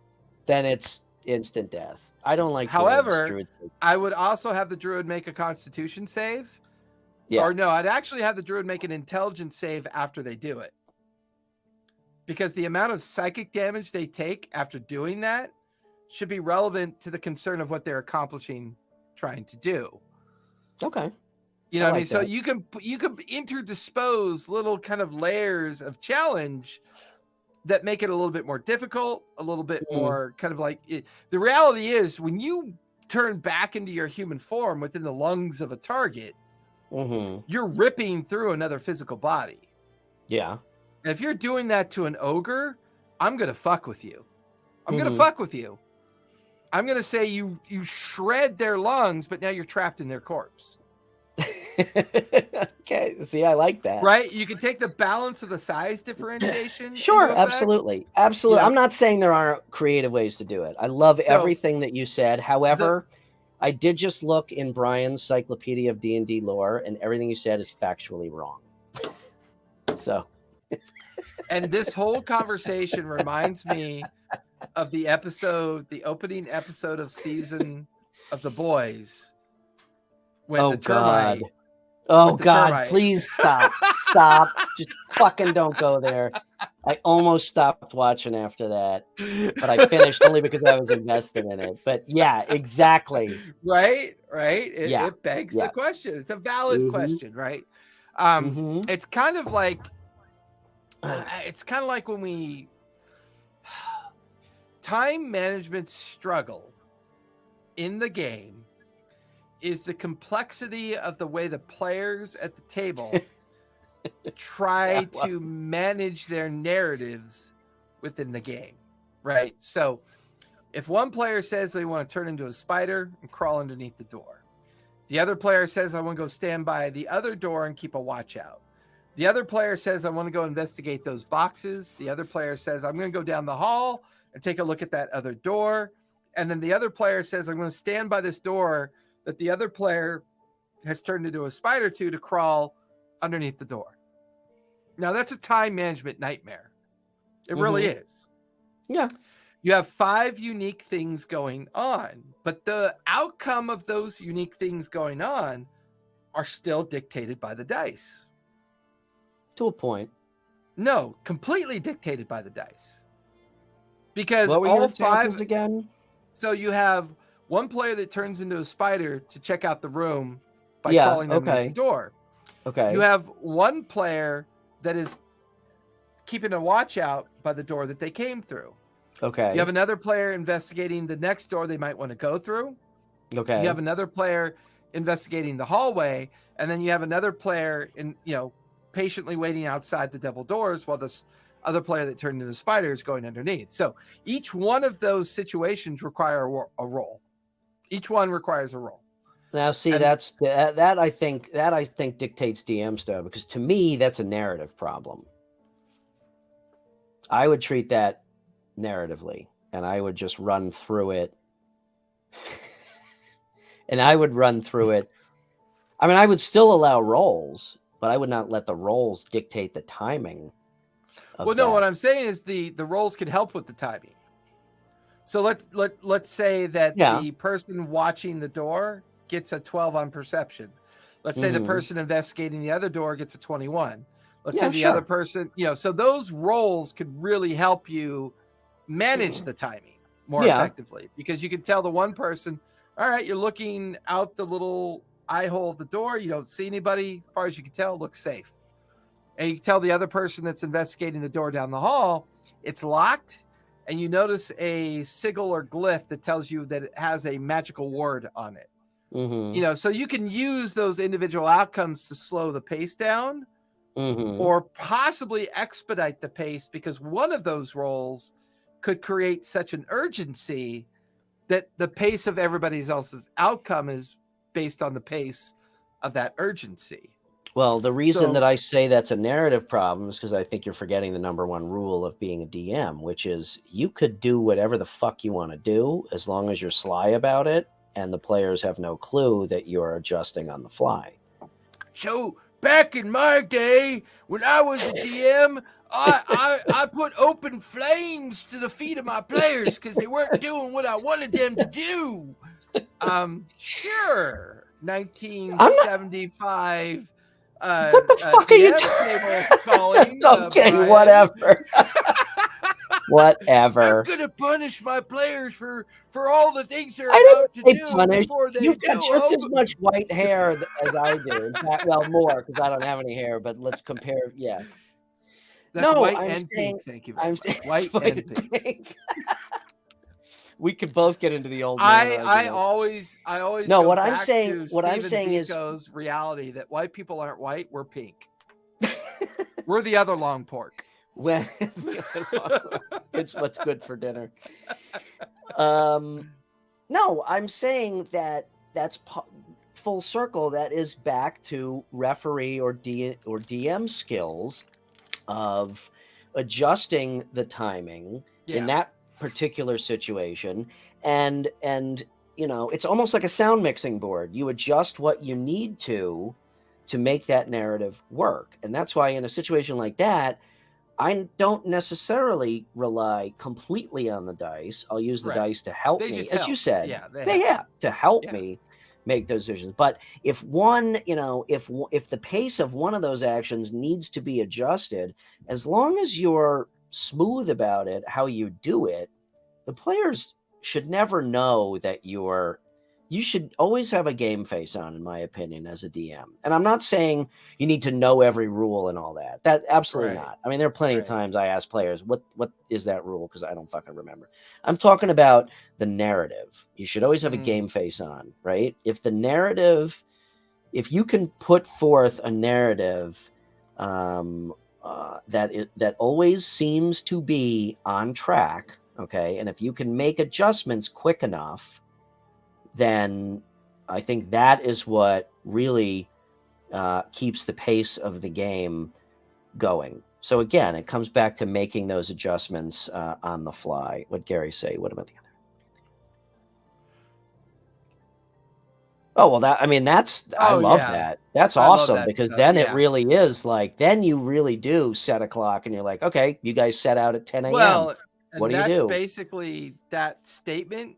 then it's instant death. I don't like. However, I would also have the druid make a Constitution save. Yeah. Or no, I'd actually have the druid make an intelligence save after they do it. Because the amount of psychic damage they take after doing that should be relevant to the concern of what they're accomplishing, trying to do. Okay. You know what I mean? So you can interdispose little kind of layers of challenge that make it a little bit more difficult, a little bit more kind of like it. The reality is when you turn back into your human form within the lungs of a target, you're ripping through another physical body. Yeah. And if you're doing that to an ogre, I'm going to fuck with you. I'm going to fuck with you. I'm going to say you shred their lungs, but now you're trapped in their corpse. Okay. See, I like that. Right? You can take the balance of the size differentiation. Sure. Absolutely. Absolutely. I'm not saying there aren't creative ways to do it. I love everything that you said. However, I did just look in Brian's Cyclopedia of D&D lore, and everything you said is factually wrong. So. And this whole conversation reminds me of the opening episode of season of The Boys. When the termite. God. Oh, God, termite. Please stop. Stop. Just fucking don't go there. I almost stopped watching after that, but I finished only because I was invested in it. But yeah, exactly. Right? It begs the question. It's a valid question, right? It's kind of like when we time management struggle in the game is the complexity of the way the players at the table try to manage their narratives within the game, right? So if one player says they want to turn into a spider and crawl underneath the door, the other player says I want to go stand by the other door and keep a watch out. The other player says I want to go investigate those boxes. The other player says I'm going to go down the hall and take a look at that other door. And then the other player says I'm going to stand by this door that the other player has turned into a spider to crawl underneath the door. Now, that's a time management nightmare. It really is. Yeah. You have 5 unique things going on, but the outcome of those unique things going on are still dictated by the dice. To a point. No, completely dictated by the dice. Because What were all your 5 examples again? So you have one player that turns into a spider to check out the room by Yeah, crawling underneath the door. Okay. You have one player that is keeping a watch out by the door that they came through. Okay. You have another player investigating the next door they might want to go through. Okay. You have another player investigating the hallway, and then you have another player patiently waiting outside the double doors while this other player that turned into the spider is going underneath. So each one of those situations require a roll. Each one requires a roll. Now, see, And that I think dictates DM stuff, because to me that's a narrative problem. I would treat that narratively, and I would just run through it. I mean, I would still allow rolls, but I would not let the rolls dictate the timing. No, what I'm saying is the rolls can help with the timing. So let's say that the person watching the door gets a 12 on perception. Let's say the person investigating the other door gets a 21. Let's say the other person, so those rolls could really help you manage the timing more effectively, because you can tell the one person, all right, you're looking out the little eye hole of the door. You don't see anybody. As far as you can tell, looks safe. And you can tell the other person that's investigating the door down the hall, it's locked. And you notice a sigil or glyph that tells you that it has a magical ward on it. So you can use those individual outcomes to slow the pace down, or possibly expedite the pace, because one of those rolls could create such an urgency that the pace of everybody else's outcome is based on the pace of that urgency. Well, the reason that I say that's a narrative problem is because I think you're forgetting the number one rule of being a DM, which is you could do whatever the fuck you want to do as long as you're sly about it and the players have no clue that you're adjusting on the fly. So back in my day, when I was a DM, I put open flames to the feet of my players because they weren't doing what I wanted them to do. Sure. 1975. What the fuck are you calling? Okay, whatever. Whatever. I'm gonna punish my players for all the things they're about to do before they You've got just as much white hair as I do. In fact, well, more, because I don't have any hair. But let's compare. Yeah. That's white and pink. Thank you very much. White and pink. We could both get into the old. I always. No, what I'm saying is reality that white people aren't white. We're pink. We're the other long pork. When it's what's good for dinner. No, I'm saying that's full circle. That is back to referee or DM skills of adjusting the timing in that particular situation, and it's almost like a sound mixing board. You adjust what you need to make that narrative work, and that's why in a situation like that, I don't necessarily rely completely on the dice. I'll use the dice to help me, as you said. They have to help me make those decisions. But if one, if the pace of one of those actions needs to be adjusted, as long as you're smooth about it, how you do it, the players should never know that you should always have a game face on, in my opinion, as a DM. And I'm not saying you need to know every rule and all that. That absolutely not. I mean, there are plenty of times I ask players, what is that rule? Because I don't fucking remember. I'm talking about the narrative. You should always have a game face on, right? If you can put forth a narrative that always seems to be on track, okay, and if you can make adjustments quick enough, then I think that is what really keeps the pace of the game going. So again, it comes back to making those adjustments on the fly. What Gary say? What about the Oh, well, I Oh, love yeah. that. That's I love awesome that because stuff. then it Yeah. really is like, then you really do set a clock and you're like, okay, you guys set out at 10 a.m. Well, What and do you that's do? basically that statement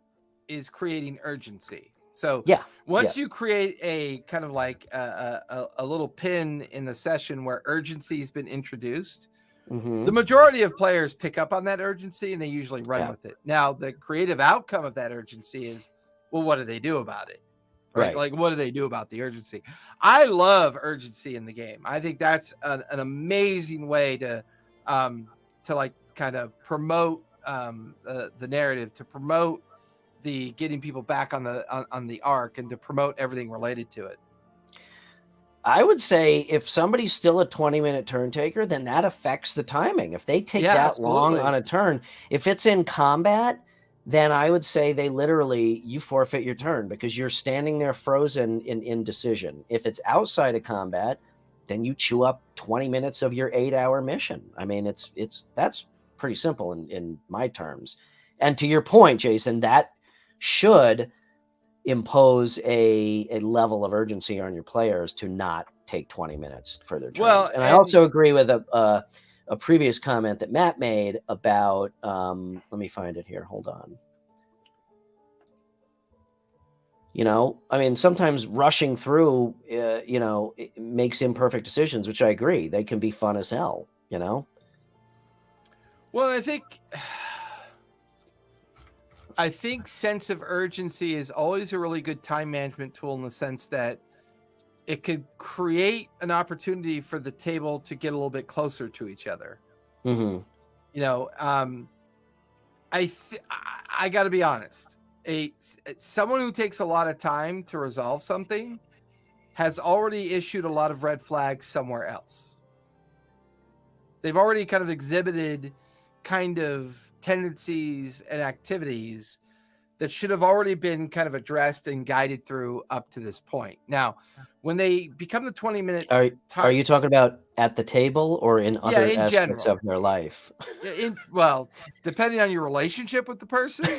is creating urgency. So Yeah. Yeah. once you create a kind of like a little pin in the session where urgency has been introduced, the Hmm. majority of players pick up on that urgency and they usually run Yeah. with it. Now, the creative outcome of that urgency is, well, what do they do about it? Right? Right. Like, what do they do about the urgency? I love urgency in the game. I think that's an amazing way to like kind of promote the narrative, to promote the getting people back on the arc, and to promote everything related to it. I would say if somebody's still a 20-minute turn taker, then that affects the timing. If they take Yeah, that long on absolutely. a turn, if it's in combat, then I would say you forfeit your turn because you're standing there frozen in indecision. If it's outside of combat, then you chew up 20 minutes of your 8-hour mission. I mean, that's pretty simple in my terms. And to your point, Jason, that should impose a level of urgency on your players to not take 20 minutes for their turns. Well, And I and also agree with a previous comment that Matt made about, let me find it here. Hold on. I mean, sometimes rushing through, it makes imperfect decisions, which I agree. They can be fun as hell, well, I think sense of urgency is always a really good time management tool, in the sense that it could create an opportunity for the table to get a little bit closer to each other. Mm-hmm. You know, I got to be honest. Someone who takes a lot of time to resolve something has already issued a lot of red flags somewhere else. They've already kind of exhibited kind of tendencies and activities that should have already been kind of addressed and guided through up to this point. Now, when they become the 20-minute Are you talking about at the table or in yeah, other in aspects general, of their life? well, depending on your relationship with the person,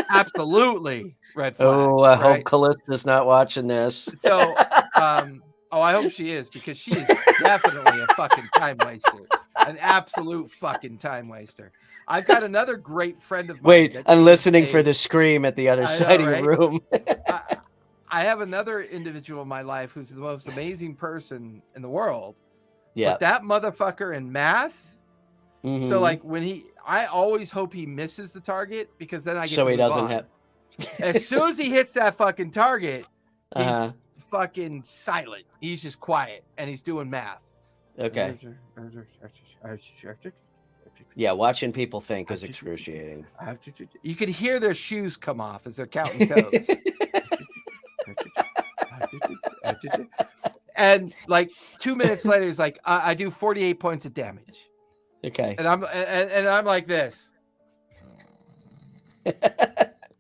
absolutely red Oh, flags, I hope right? Callista's not watching this. So, I hope she is, because she is definitely a fucking time waster, an absolute fucking time waster. I've got another great friend of mine Wait, that I'm is listening for the scream at the other I know, side of your right? room. I have another individual in my life who's the most amazing person in the world, Yeah. but that motherfucker in math. Mm-hmm. So like I always hope he misses the target, because then I get So to he move doesn't on. have. As soon as he hits that fucking target, he's Uh-huh. fucking silent. He's just quiet and he's doing math. Okay. Yeah, watching people think is excruciating. You could hear their shoes come off as they're counting toes. And like 2 minutes later, he's like, I do 48 points of damage. Okay. And I'm like this.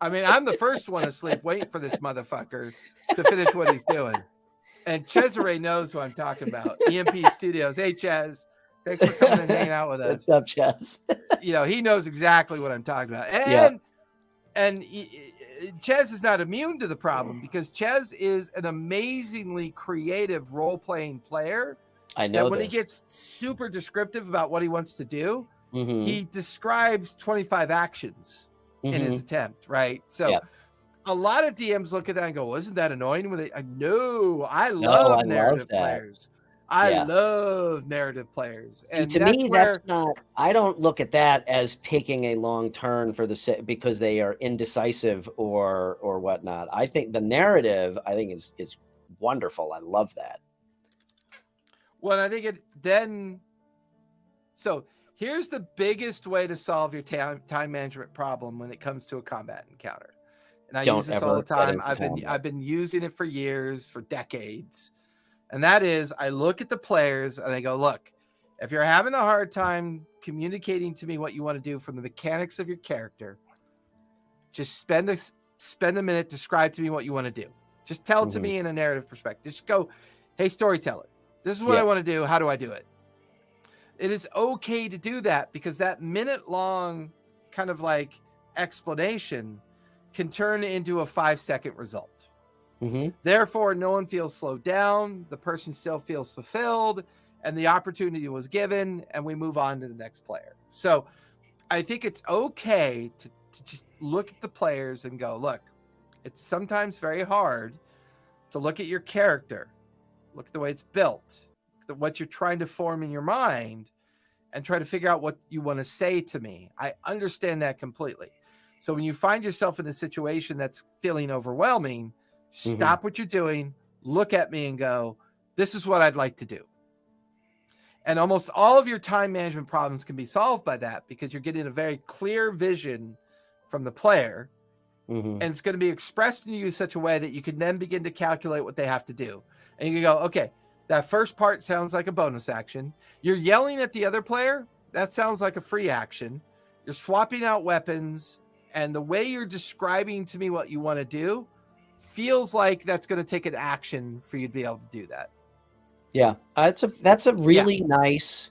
I mean, I'm the first one asleep waiting for this motherfucker to finish what he's doing. And Cesare knows who I'm talking about. EMP Studios. Hey, Ches. Thanks for coming and hanging out with us. What's up, Ches? He knows exactly what I'm talking about. And Ches is not immune to the problem, because Ches is an amazingly creative role-playing player. I know that when this. he gets super descriptive about what he wants to do, Mm-hmm. he describes 25 actions in his attempt, right? So a lot of DMs look at that and go, well, isn't that annoying? I love narrative players. I love narrative players. See, to me, that's not. I don't look at that as taking a long turn for because they are indecisive or whatnot. I think the narrative, is wonderful. I love that. Well, I think it then. So here's the biggest way to solve your time management problem when it comes to a combat encounter. And I use this all the time. I've been using it for years, for decades. And that is, I look at the players and I go, look, if you're having a hard time communicating to me what you want to do from the mechanics of your character, just spend a minute, describe to me what you want to do. Just tell it to me in a narrative perspective. Just go, hey, storyteller, this is what I want to do. How do I do it? It is okay to do that, because that minute-long kind of like explanation can turn into a 5-second result. Mm-hmm. Therefore, no one feels slowed down. The person still feels fulfilled, and the opportunity was given, and we move on to the next player. So I think it's okay to just look at the players and go, look, it's sometimes very hard to look at your character, look at the way it's built, what you're trying to form in your mind, and try to figure out what you want to say to me. I understand that completely. So when you find yourself in a situation that's feeling overwhelming, stop what you're doing, look at me and go, this is what I'd like to do. And almost all of your time management problems can be solved by that, because you're getting a very clear vision from the player. And it's going to be expressed in you in such a way that you can then begin to calculate what they have to do. And you can go, okay, that first part sounds like a bonus action. You're yelling at the other player. That sounds like a free action. You're swapping out weapons. And the way you're describing to me what you want to do feels like that's going to take an action for you to be able to do that. Yeah, that's a really nice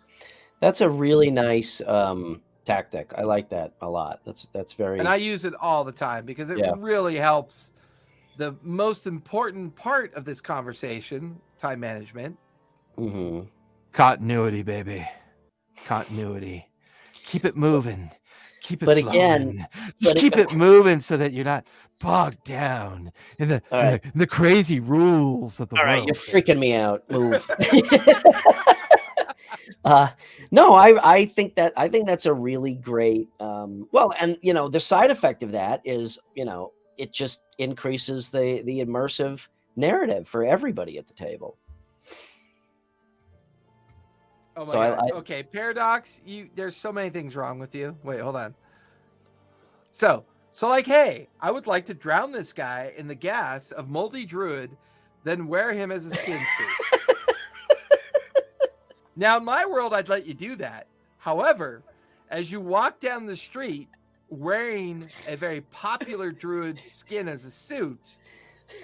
tactic. I like that a lot. That's very. And I use it all the time because it really helps. The most important part of this conversation, time management. Continuity, baby. Continuity. Keep it moving. Keep it flowing. Again, just keep it moving so that you're not bogged down in the crazy rules of the world. All right, you're freaking me out. Move. No, I think that's a really great. Well, and the side effect of that is it just increases the immersive narrative for everybody at the table. Oh my God. Okay, Paradox, there's so many things wrong with you. Wait, hold on. So like, hey, I would like to drown this guy in the gas of Moldy Druid, then wear him as a skin suit. Now, in my world, I'd let you do that. However, as you walk down the street wearing a very popular druid skin as a suit,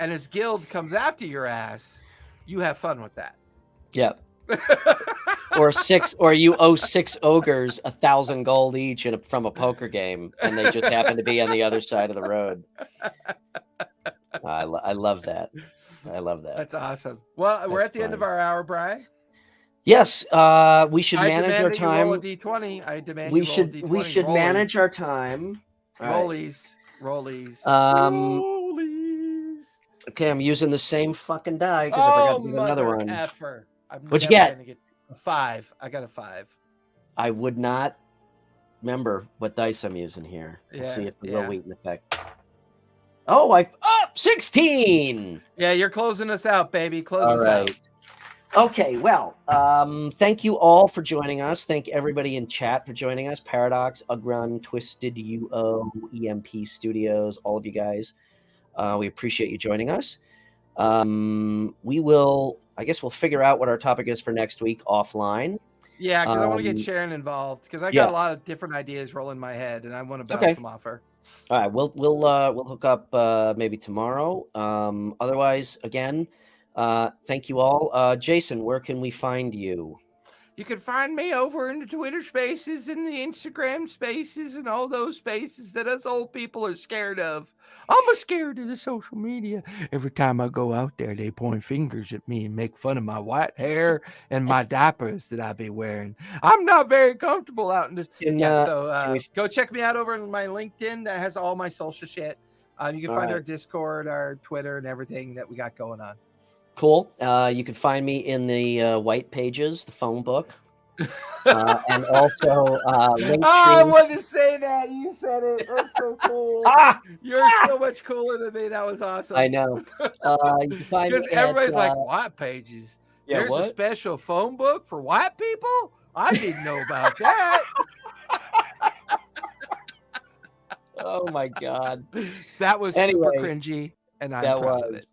and his guild comes after your ass, you have fun with that. Yep. or you owe 6 ogres 1,000 gold each from a poker game, and they just happen to be on the other side of the road. I love that. I love that. That's awesome. Well, we're at the end of our hour, Bri. Yes, we should manage our time. Roll a D20. I demand we you roll a D20. We should manage our time. Rollies. Okay, I'm using the same fucking die because I forgot to do another one. Effer. What'd you get? A 5. I got a 5. I would not remember what dice I'm using here. Let's see if the Will Wheaton effect. Oh, 16. Yeah, you're closing us out, baby. Close us out. Okay, well, thank you all for joining us. Thank everybody in chat for joining us. Paradox, Ugrun, Twisted UO, EMP Studios, all of you guys. We appreciate you joining us. I guess we'll figure out what our topic is for next week offline. Yeah, because I want to get Sharon involved, because I got a lot of different ideas rolling in my head, and I want to bounce them off her. All right, we'll hook up maybe tomorrow. Otherwise, again, thank you all. Jason, where can we find you? You can find me over in the Twitter spaces and the Instagram spaces and all those spaces that us old people are scared of. I'm scared of the social media. Every time I go out there, they point fingers at me and make fun of my white hair and my diapers that I be wearing. I'm not very comfortable out in this. So go check me out over on my LinkedIn that has all my social shit. You can find our Discord, our Twitter, and everything that we got going on. Cool. You can find me in the white pages, the phone book. And also I wanted to say that. You said it. That's so cool. You're so much cooler than me. That was awesome. I know. You can find because everybody's like, white pages. Yeah, there's a special phone book for white people? I didn't know about that. Oh my God. That was super cringy, and I'm proud of it.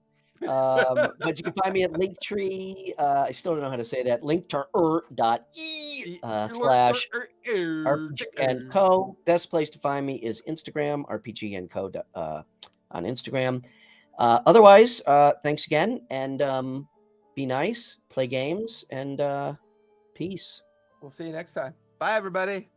But you can find me at Linktree. I still don't know how to say that. linktree.ee/RPG&Co. Best place to find me is Instagram, RPG&Co. On Instagram. Otherwise, thanks again, and be nice, play games, and peace. We'll see you next time. Bye, everybody.